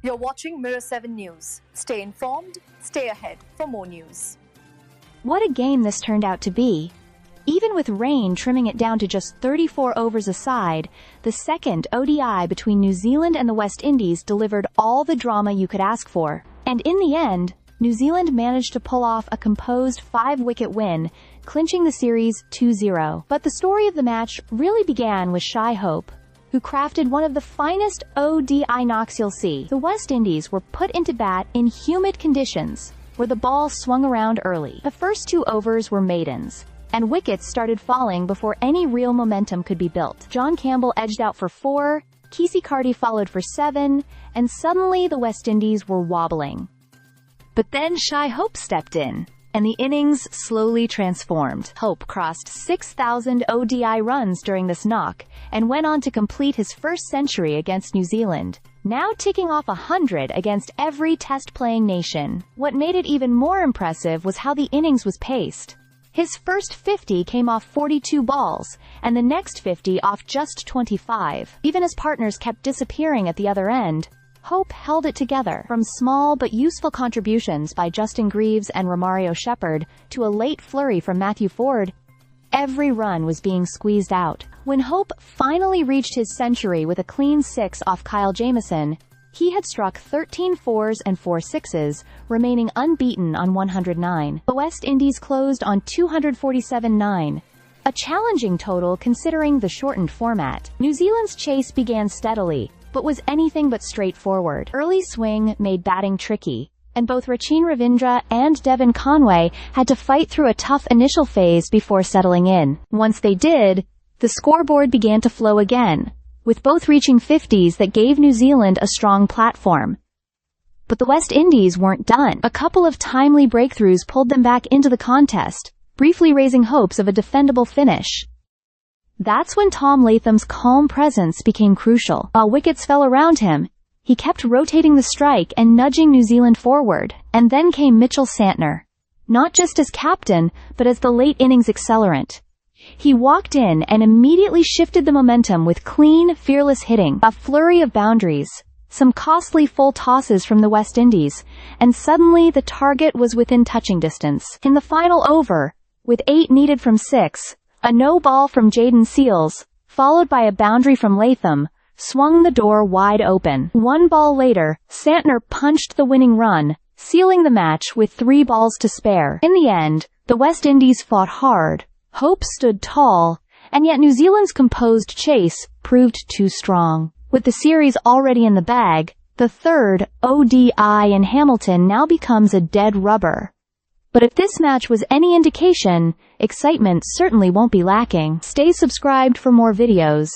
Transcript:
You're watching Mirror 7 News. Stay informed, stay ahead for more news. What a game this turned out to be. Even with rain trimming it down to just 34 overs a side, the second ODI between New Zealand and the West Indies delivered all the drama you could ask for. And in the end, New Zealand managed to pull off a composed 5-wicket win, clinching the series 2-0. But the story of the match really began with Shai Hope, who crafted one of the finest ODI knocks you'll see. The West Indies were put into bat in humid conditions, where the ball swung around early. The first 2 overs were maidens, and wickets started falling before any real momentum could be built. John Campbell edged out for 4, Kesey Carty followed for 7, and suddenly the West Indies were wobbling. But then Shai Hope stepped in, and the innings slowly transformed. Hope crossed 6,000 ODI runs during this knock, and went on to complete his first century against New Zealand, now ticking off 100 against every test-playing nation. What made it even more impressive was how the innings was paced. His first 50 came off 42 balls, and the next 50 off just 25. Even as partners kept disappearing at the other end, Hope held it together. From small but useful contributions by Justin Greaves and Romario Shepherd to a late flurry from Matthew Ford, every run was being squeezed out. When Hope finally reached his century with a clean 6 off Kyle Jamieson, he had struck 13 4s and 4 6s, remaining unbeaten on 109. The West Indies closed on 247-9, a challenging total considering the shortened format. New Zealand's chase began steadily, but was anything but straightforward. Early swing made batting tricky, and both Rachin Ravindra and Devon Conway had to fight through a tough initial phase before settling in. Once they did, the scoreboard began to flow again, with both reaching 50s that gave New Zealand a strong platform. But the West Indies weren't done. A couple of timely breakthroughs pulled them back into the contest, briefly raising hopes of a defendable finish. That's when Tom Latham's calm presence became crucial. While wickets fell around him, he kept rotating the strike and nudging New Zealand forward. And then came Mitchell Santner, not just as captain, but as the late innings accelerant. He walked in and immediately shifted the momentum with clean, fearless hitting, a flurry of boundaries, some costly full tosses from the West Indies, and suddenly the target was within touching distance. In the final over, with 8 needed from 6, a no-ball from Jayden Seales, followed by a boundary from Latham, swung the door wide open. 1 ball later, Santner punched the winning run, sealing the match with 3 balls to spare. In the end, the West Indies fought hard, Hope stood tall, and yet New Zealand's composed chase proved too strong. With the series already in the bag, the third ODI in Hamilton now becomes a dead rubber. But if this match was any indication, excitement certainly won't be lacking. Stay subscribed for more videos.